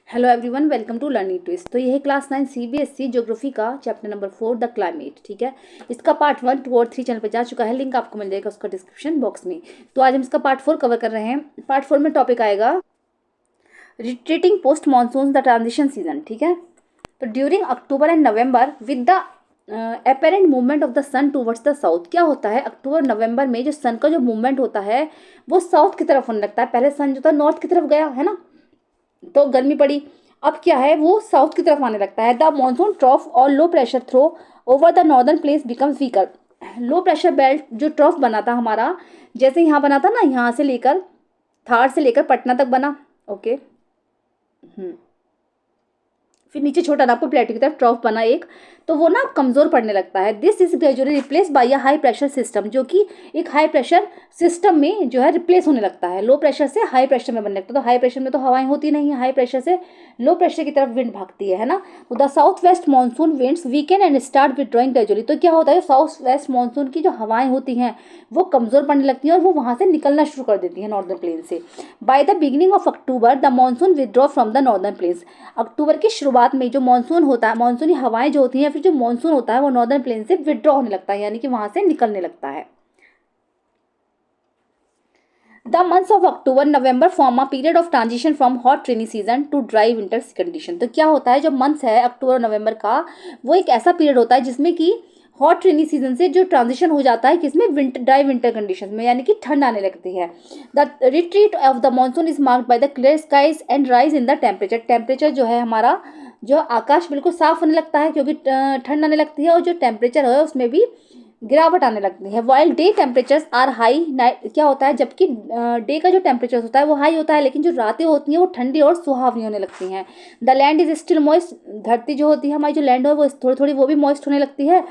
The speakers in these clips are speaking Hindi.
Hello everyone, welcome to learning twist. तो ये है क्लास 9 सीबीएसई ज्योग्राफी का चैप्टर नंबर 4 द क्लाइमेट। ठीक है, इसका पार्ट 1, 2 और 3 चैनल पर जा चुका है, लिंक आपको मिल जाएगा उसका डिस्क्रिप्शन बॉक्स में। तो आज हम इसका पार्ट 4 कवर कर रहे हैं। पार्ट 4 में टॉपिक आएगा retreating post monsoon the transition season. ठीक है, तो during October and November with the apparent movement of the sun towards the south. क्या होता है, अक्टूबर नवंबर में जो सन का जो मूवमेंट होता है वो साउथ की तरफ होने लगता है। पहले सन जो था नॉर्थ की तरफ गया है ना, तो गर्मी पड़ी। अब क्या है, वो साउथ की तरफ आने लगता है। The monsoon trough or low pressure trough over the northern plains becomes weaker. Low pressure belt जो ट्रॉफ बना था हमारा, जैसे यहाँ बना था ना, यहाँ से लेकर थार से लेकर पटना तक बना। ओके, फिर नीचे छोटा नागपुर प्लेटू की तरफ ट्रॉफ बना एक, तो वो ना कमजोर पड़ने लगता है। This is gradually replace by a high pressure system, जो कि एक हाई प्रेशर सिस्टम में जो है रिप्लेस होने लगता है। लो प्रेशर से हाई प्रेशर में बनने लगता है। तो हाई प्रेशर में तो हवाएं होती नहीं है, हाई प्रेशर से लो प्रेशर की तरफ विंड भागती है ना। तो the south west monsoon winds weekend and start withdrawing gradually. तो क्या होता है, साउथ वेस्ट मानसून की जो हवाएं होती हैं वो कमजोर पड़ने लगती हैं और वो वहां से निकलना शुरू कर देती हैं नॉर्दर्न प्लेन से। By the beginning of October the monsoon withdraw from the northern plains. अक्टूबर की शुरुआत में जो मानसून होता है, मानसूनी हवाएं जो होती हैं, फिर जो मानसून होता है वो नॉर्दर्न प्लेन से विदड्रॉ होने लगता है, यानी कि वहां से निकलने लगता है। The months of October November form a period of transition from hot rainy season two dry winter condition. तो क्या होता है, जो मंथ्स है अक्टूबर और नवंबर का, वो एक ऐसा पीरियड होता है जिसमें कि हॉट रेनी सीजन से जो ट्रांजिशन हो जाता है किसमें, विंटर ड्राई विंटर कंडीशन में, यानी कि ठंड आने लगती है। The retreat of the monsoon is marked by the clear skies and rise in the temperature. Temperature जो है हमारा, जो आकाश बिल्कुल साफ होने लगता है क्योंकि ठंड आने लगती है, और जो टेम्परेचर है उसमें भी गिरावट आने लगती है। While day temperatures are high, night क्या होता है, जबकि डे का जो टेम्परेचर होता है वो हाई होता है, लेकिन जो रातें होती हैं वो ठंडी और सुहावनी होने लगती हैं। The land is still moist. धरती जो होती है हमारी, जो लैंड है वो थोड़ी थोड़ी वो भी मॉइस्ट होने लगती है,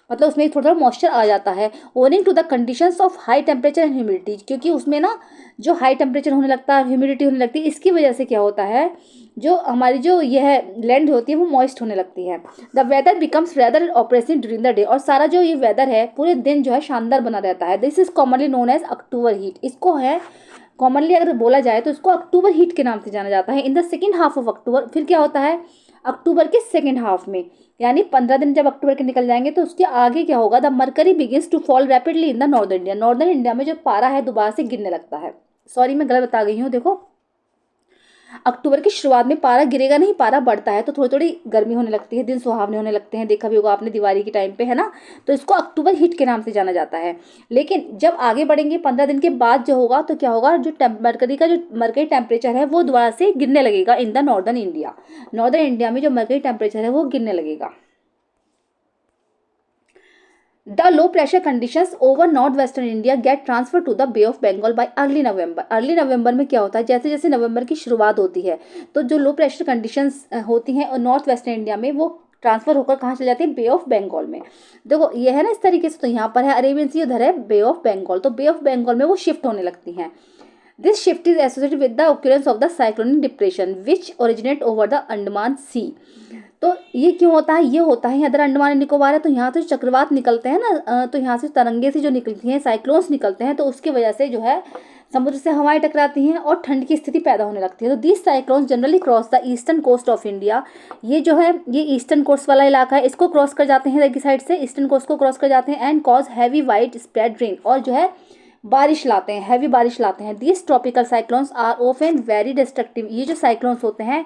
मतलब उसमें थोड़ा थोड़ा मॉइस्चर आ जाता है। Owing to the conditions of high temperature and humidity, क्योंकि उसमें ना जो हाई टेम्परेचर होने लगता है, ह्यूमिडिटी होने लगती है, इसकी वजह से क्या होता है, जो हमारी जो यह लैंड होती है वो मॉइस्ट होने लगती है। The weather becomes weather oppressive during the day. और सारा जो ये वेदर है पूरे दिन जो है शानदार बना रहता है। This is commonly known as October heat. इसको है कॉमनली अगर बोला जाए तो इसको अक्टूबर हीट के नाम से जाना जाता है। In the second half of October, फिर क्या होता है अक्टूबर के सेकेंड हाफ में, यानी 15 दिन जब अक्टूबर के निकल जाएंगे तो उसके आगे क्या होगा, the mercury begins to fall rapidly in the northern India. Northern India में जो पारा है दोबारा से गिरने लगता है। सॉरी मैं गलत बता गई हूँ, देखो अक्टूबर की शुरुआत में पारा गिरेगा नहीं, पारा बढ़ता है, तो थोड़ी थोड़ी गर्मी होने लगती है, दिन सुहावने होने लगते हैं। देखा भी होगा आपने दिवाली के टाइम पे, है ना। तो इसको अक्टूबर हीट के नाम से जाना जाता है। लेकिन जब आगे बढ़ेंगे 15 दिन के बाद जो होगा, तो क्या होगा, जो मरकरी का जो मरकरी टेम्परेचर है वो दोबारा से गिरने लगेगा in the northern India. Northern India में जो मरकरी टेम्परेचर है वो गिरने लगेगा। The low pressure conditions over north western India get transfer to the bay of Bengal by early November. Early November में क्या होता है, जैसे जैसे नवंबर की शुरुआत होती है तो जो लो प्रेशर कंडीशंस होती हैं और नॉर्थ वेस्टर्न इंडिया में, वो ट्रांसफर होकर कहाँ चले जाते हैं, बे ऑफ बंगाल में। देखो ये है ना इस तरीके से, तो यहाँ पर है अरेबियन सी, उधर है बे ऑफ बंगाल, तो बे ऑफ बंगाल में वो शिफ्ट होने लगती हैं। This shift is associated with the occurrence of the cyclonic depression which originate over the Andaman sea. तो ये क्यों होता है, ये होता है इधर अंडमान एंड निकोबार है, तो यहाँ से चक्रवात निकलते हैं ना, तो यहाँ से तरंगे से जो निकलती हैं, साइक्लोन्स निकलते हैं, तो उसकी वजह से जो है समुद्र से हवाएं टकराती हैं और ठंड की स्थिति पैदा होने लगती है। तो these cyclones generally cross the eastern coast of India. ये जो है ये ईस्टर्न कोस्ट वाला इलाका है, इसको क्रॉस कर जाते हैं इधर की साइड से, ईस्टर्न कोस्ट को क्रॉस कर जाते हैं, and cause heavy wide spread rain, और जो है बारिश लाते हैं, हैवी बारिश लाते हैं। These tropical cyclones are often very destructive. ये जो साइक्लोन्स होते हैं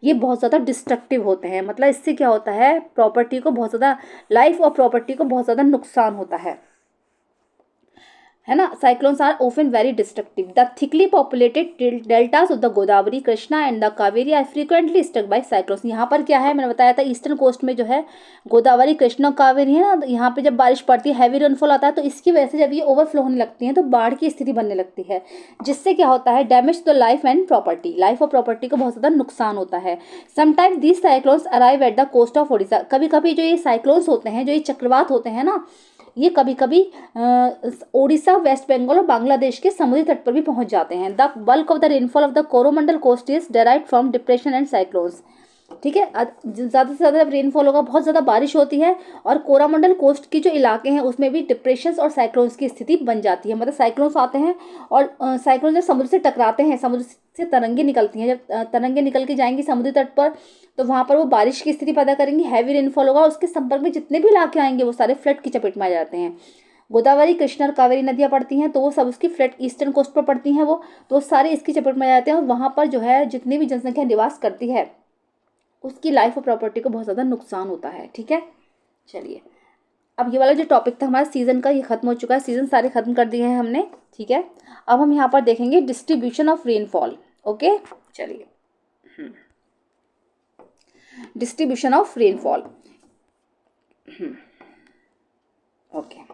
ये बहुत ज़्यादा डिस्ट्रक्टिव होते हैं, मतलब इससे क्या होता है, प्रॉपर्टी को बहुत ज़्यादा, लाइफ और प्रॉपर्टी को बहुत ज़्यादा नुकसान होता है ना। Cyclones are often very destructive. The thickly populated deltas of the Godavari, Krishna and the Kaveri are frequently struck by cyclones. यहाँ पर क्या है, मैंने बताया था ईस्टर्न कोस्ट में जो है गोदावरी, कृष्णा, कावेरी है ना, तो यहाँ पे जब बारिश पड़ती है, हैवी रेनफॉल आता है, तो इसकी वजह से जब ये ओवरफ्लो होने लगती है तो बाढ़ की स्थिति बनने लगती है, जिससे क्या होता है, damage the life and property, life और प्रॉपर्टी को बहुत ज़्यादा नुकसान होता है। Sometimes these cyclones arrive at the coast of Odisha. कभी कभी जो ये साइक्लोन्स होते हैं, जो ये चक्रवात होते हैं ना, ये कभी कभी ओडिशा, वेस्ट बंगाल और बांग्लादेश के समुद्री तट पर भी पहुंच जाते हैं। The bulk of the rainfall of the Coromandel coast is derived from depression and cyclones. ठीक है। ज़्यादा से ज़्यादा जब रेनफॉल होगा, बहुत ज़्यादा बारिश होती है, और कोरामंडल कोस्ट के जो इलाके हैं उसमें भी डिप्रेशंस और साइक्लोन्स की स्थिति बन जाती है। मतलब साइक्लोन्स आते हैं, और साइक्लोन जब समुद्र से टकराते हैं, समुद्र से तरंगे निकलती हैं, जब तरंगे निकल के जाएंगी समुद्री तट पर, तो वहाँ पर वो बारिश की स्थिति पैदा करेंगी, हैवी रेनफॉल होगा, उसके संपर्क में जितने भी इलाके आएंगे वो सारे फ्लड की चपेट में आ जाते हैं। गोदावरी, कृष्णा और कावेरी नदियाँ पड़ती हैं, तो वो सब उसकी फ्लड ईस्टर्न कोस्ट पर पड़ती हैं, वो तो सारे इसकी चपेट में आ जाते हैं, और वहाँ पर जो है जितनी भी जनसंख्या निवास करती है उसकी लाइफ और प्रॉपर्टी को बहुत ज़्यादा नुकसान होता है। ठीक है, चलिए अब ये वाला जो टॉपिक था हमारा सीज़न का, ये खत्म हो चुका है, सीज़न सारे खत्म कर दिए हैं हमने। ठीक है, अब हम यहाँ पर देखेंगे डिस्ट्रीब्यूशन ऑफ रेनफॉल। ओके, चलिए distribution of rainfall. Okay,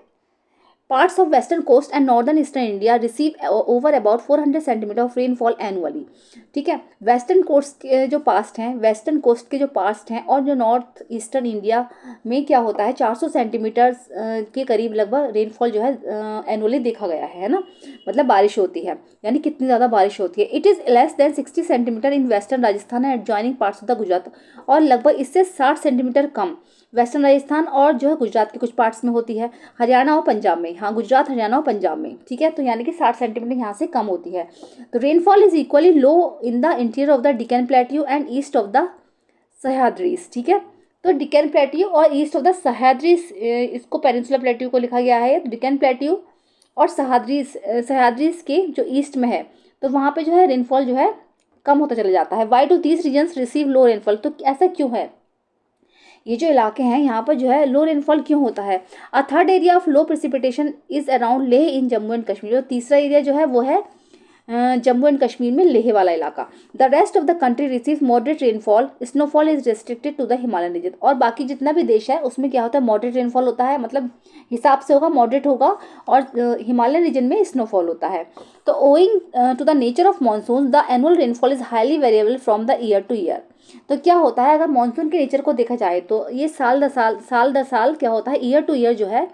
parts of western coast and northern eastern India receive over about 400 centimetre of rainfall annually. ठीक है, वेस्टर्न कोस्ट के जो पास्ट हैं, वेस्टर्न कोस्ट के जो पास्ट हैं, और जो नॉर्थ ईस्टर्न इंडिया में क्या होता है 400 सेंटीमीटर के करीब लगभग रेनफॉल जो है एनुअली देखा गया है ना, मतलब बारिश होती है, यानी कितनी ज़्यादा बारिश होती है। It is less than 60 centimetre in western Rajasthan and adjoining parts of the Gujarat, और लगभग इससे 60 सेंटीमीटर कम वेस्टर्न राजस्थान और जो है गुजरात के कुछ पार्ट्स में होती है, हरियाणा और पंजाब में। हाँ, गुजरात, हरियाणा और पंजाब में। ठीक है, तो यानी कि 60 सेंटीमीटर यहाँ से कम होती है। तो rainfall is equally low in the interior of the deacon plateau and east of the Sahyadris. ठीक है, तो डिकन प्लेट्यू और ईस्ट ऑफ द सह्याद्रीज, इसको पेनिनसुलर प्लेट्यू को लिखा गया है। डिकन प्लेट्यू और सह्याद्रीज के जो ईस्ट में है, तो वहाँ पे जो है रेनफॉल जो है कम होता चला जाता है। Why do these regions receive low rainfall, तो ऐसा क्यों है, ये जो इलाके हैं यहाँ पर जो है लो रेनफॉल क्यों होता है। A third area of low precipitation is around Leh in Jammu and Kashmir, जो तीसरा एरिया जो है वो है जम्मू एंड कश्मीर में लेह वाला इलाका। The rest of the country receive moderate rainfall, snowfall is restricted to the Himalayan region, और बाकी जितना भी देश है उसमें क्या होता है मॉडरेट रेनफॉल होता है, मतलब हिसाब से होगा, मॉडरेट होगा, और हिमालयन रीजन में स्नोफॉल होता है। तो owing to the nature of monsoon the annual rainfall is highly variable from the year to year. तो क्या होता है, अगर मानसून के नेचर को देखा जाए तो ये साल दर साल क्या होता है, ईयर टू ईयर जो है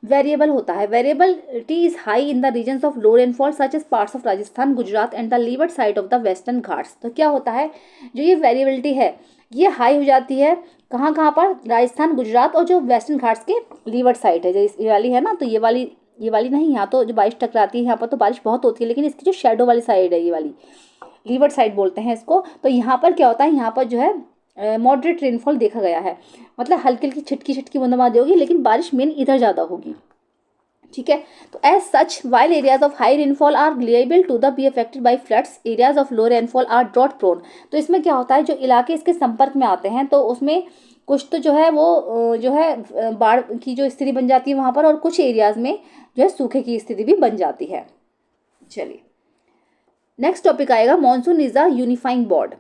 वेरिएबल होता है। Variability is high in the regions of low rainfall such as parts of Rajasthan, Gujarat and the leeward side of the western Ghats. तो क्या होता है, जो ये वेरिएबलिटी है ये हाई हो जाती है कहाँ कहाँ पर, राजस्थान, गुजरात और जो वेस्टर्न घाट्स के लीवर्ड साइड है, जो ये वाली है ना, तो ये वाली नहीं, यहाँ तो जो बारिश टकराती है यहाँ पर तो बारिश बहुत होती है, लेकिन इसकी जो शेडो वाली साइड है, ये वाली लीवर्ड साइड बोलते हैं इसको, तो यहाँ पर क्या होता है, यहाँ पर जो है मॉडरेट रेनफॉल देखा गया है, मतलब हल्की हल्की छिटकी बूंदाबांदी होगी, लेकिन बारिश मेन इधर ज़्यादा होगी। ठीक है, तो as such while areas of high rainfall are liable to the be affected by floods, areas of low rainfall are drought prone. तो इसमें क्या होता है, जो इलाके इसके संपर्क में आते हैं तो उसमें कुछ तो जो है वो जो है बाढ़ की जो स्थिति बन जाती है वहाँ पर, और कुछ एरियाज में जो है सूखे की स्थिति भी बन जाती है। चलिए नेक्स्ट टॉपिक आएगा, monsoon is the unifying bond.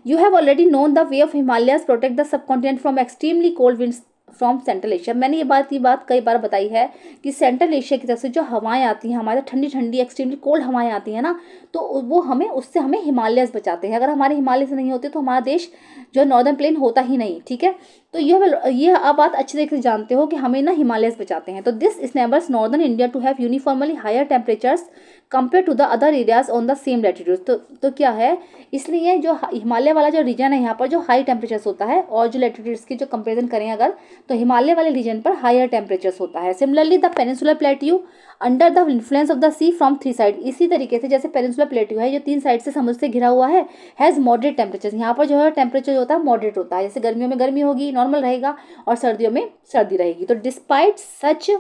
You have already known the way of Himalayas protect the subcontinent from extremely cold winds from central Asia. मैंने ये बात कई बार बताई है कि सेंट्रल एशिया की तरफ से जो हवाएं आती हैं, हमारे ठंडी ठंडी एक्सट्रीमली कोल्ड हवाएं आती हैं ना, तो वो हमें उससे हमें हिमालयस बचाते हैं। अगर हमारे हिमालय से नहीं होते तो हमारा देश जो नॉर्दर्न प्लेन होता ही नहीं। ठीक है, तो ये आप बात अच्छी तरीके से जानते हो कि हमें ना हिमालयस बचाते हैं। तो this enables northern India to have uniformly higher temperatures compare to the other areas on the same latitude. तो क्या है, इसलिए जो हिमालय वाला जो रीजन है यहाँ पर जो हाई टेम्परेचर्स होता है, और जो लैटिट्यूड्स की जो कंपेरिजन करें अगर, तो हिमालय वाले रीजन पर हायर टेम्परेचर्स होता है। Similarly the peninsular plateau under the influence of the sea from three side, इसी तरीके से जैसे पेनिनसुलर प्लेट्यू है जो 3 साइड से समुद्र से घिरा हुआ है, हैज़ मॉडरेट टेम्परेचर। यहाँ पर जो है टेम्परेचर होता है मॉडरेट होता है, जैसे गर्मियों में गर्मी होगी, नॉर्मल रहेगा, और सर्दियों में सर्दी रहेगी। तो डिस्पाइट सच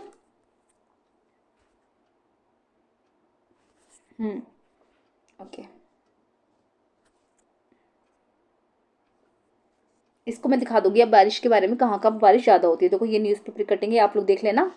ओके, इसको मैं दिखा दूंगी अब बारिश के बारे में, कहाँ कब बारिश ज़्यादा होती है। देखो ये न्यूज़पेपर कटेंगे, आप लोग देख लेना।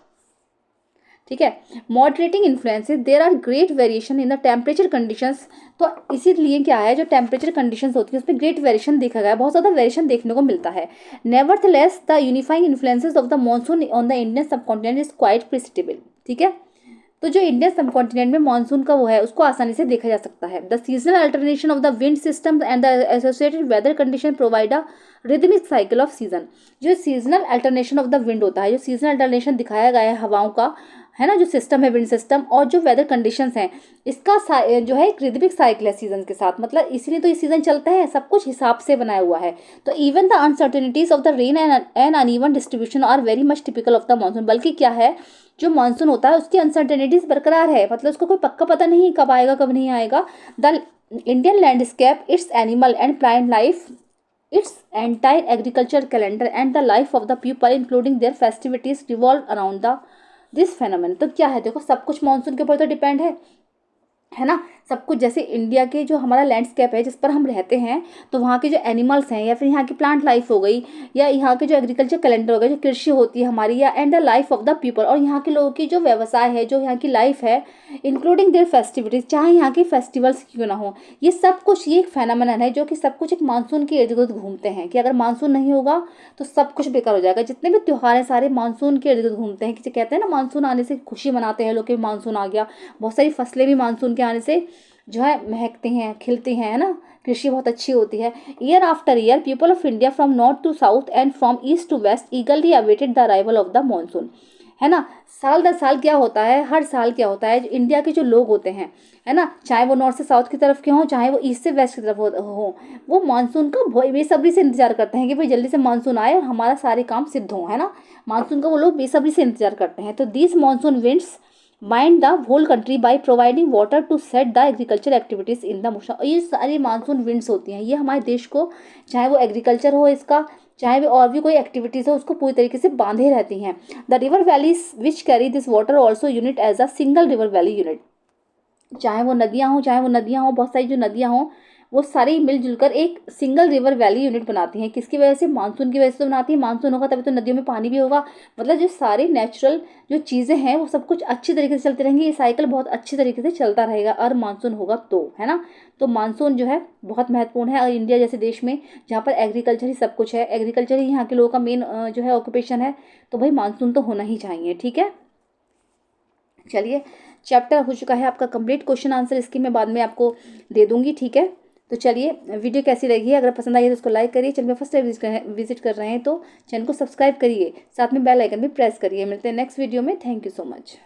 ठीक है, moderating influences, there are great variation in the temperature conditions. तो इसीलिए क्या है, जो टेम्परेचर कंडीशंस होती है उसमें ग्रेट वेरिएशन देखा गया है, बहुत ज़्यादा वेरिएशन देखने को मिलता है। Nevertheless the unifying influences of the monsoon on the Indian subcontinent is quite predictable. ठीक है, तो जो इंडियन सबकॉन्टिनेंट में मानसून का वो है उसको आसानी से देखा जा सकता है। The seasonal alternation of the wind system and the associated weather condition provide a rhythmic cycle of season. जो seasonal alternation of the wind होता है, जो सीजनल अल्टरनेशन दिखाया गया है हवाओं का, है ना, जो सिस्टम है विंड सिस्टम और जो वेदर कंडीशंस हैं, इसका जो है एक रिदमिक साइकिल है सीजन के साथ, मतलब इसीलिए तो ये सीजन चलते हैं, सब कुछ हिसाब से बनाया हुआ है। तो even the uncertainties of the rain and uneven distribution are very much typical of the monsoon. बल्कि क्या है, जो मानसून होता है उसकी अनसर्टेनिटीज बरकरार है, मतलब उसको कोई पक्का पता नहीं कब आएगा कब नहीं आएगा। The Indian landscape, it's animal and plant life, its entire agriculture calendar and the life of the people including their festivities revolve around the this phenomenon। तो क्या है, देखो सब कुछ मानसून के ऊपर तो डिपेंड है ना, सब कुछ। जैसे इंडिया के जो हमारा लैंडस्केप है जिस पर हम रहते हैं, तो वहाँ के जो एनिमल्स हैं या फिर यहाँ की प्लांट लाइफ हो गई या यहाँ के जो एग्रीकल्चर कैलेंडर हो गया, जो कृषि होती है हमारी, या and the life of the people, और यहाँ के लोगों की जो व्यवसाय है, जो यहाँ की लाइफ है, इंक्लूडिंग देयर फेस्टिविटीज, चाहे यहाँ के फेस्टिवल्स क्यों ना हो, ये सब कुछ ये एक फेनोमेनन है जो कि सब कुछ एक मानसून के इर्द गिर्द घूमते हैं, कि अगर मानसून नहीं होगा तो सब कुछ बेकार हो जाएगा। जितने भी त्योहार हैं सारे मानसून के इर्द गिर्द घूमते हैं, किसी कहते हैं ना मानसून आने से खुशी मनाते हैं लोग कि मानसून आ गया। बहुत सारी फसलें भी मानसून के आने से जो है महकती हैं, खिलती हैं, है ना, कृषि बहुत अच्छी होती है। Year after year people of India from north to south and from east to west eagerly awaited the arrival of the monsoon, है ना। साल दर साल क्या होता है, हर साल क्या होता है, इंडिया के जो लोग होते हैं, है ना, चाहे वो नॉर्थ से साउथ की तरफ के हों, चाहे वो ईस्ट से वेस्ट की तरफ हो, वो मानसून का बेसब्री से इंतजार करते हैं कि भाई जल्दी से मानसून आए और हमारा सारे काम सिद्ध हों, है ना। मानसून का वो लोग बेसब्री से इंतजार करते हैं। तो this monsoon winds bind the whole country by providing water to set the agriculture activities in the motion. ये सारी मानसून विंड्स होती हैं, ये हमारे देश को, चाहे वो एग्रीकल्चर हो इसका, चाहे भी और भी कोई एक्टिविटीज़ हो, उसको पूरी तरीके से बांधे रहती हैं। The river valleys which carry this water also unite as a single river valley unit. चाहे वो नदियाँ हों, बहुत सारी जो नदियाँ हों, वो सारी मिलजुल कर एक सिंगल रिवर वैली यूनिट बनाती हैं। किसकी वजह से, मानसून की वजह से तो बनाती है। मानसून होगा तभी तो नदियों में पानी भी होगा, मतलब जो सारे नेचुरल जो चीज़ें हैं वो सब कुछ अच्छी तरीके से चलती रहेंगी, ये साइकिल बहुत अच्छी तरीके से चलता रहेगा और मानसून होगा तो, है ना। तो मानसून जो है बहुत महत्वपूर्ण है। और इंडिया जैसे देश में जहाँ पर एग्रीकल्चर ही सब कुछ है, एग्रीकल्चर ही यहाँ के लोगों का मेन जो है ऑक्यूपेशन है, तो भाई मानसून तो होना ही चाहिए, ठीक है। चलिए, चैप्टर हो चुका है आपका कंप्लीट। क्वेश्चन आंसर इसकी मैं बाद में आपको दे दूंगी, ठीक है। तो चलिए, वीडियो कैसी लगी है, अगर पसंद आई है तो उसको लाइक करिए। चैनल में फर्स्ट टाइम विजिट कर रहे हैं तो चैनल को सब्सक्राइब करिए, साथ में बेल आइकन भी प्रेस करिए। मिलते हैं नेक्स्ट वीडियो में। Thank you so much.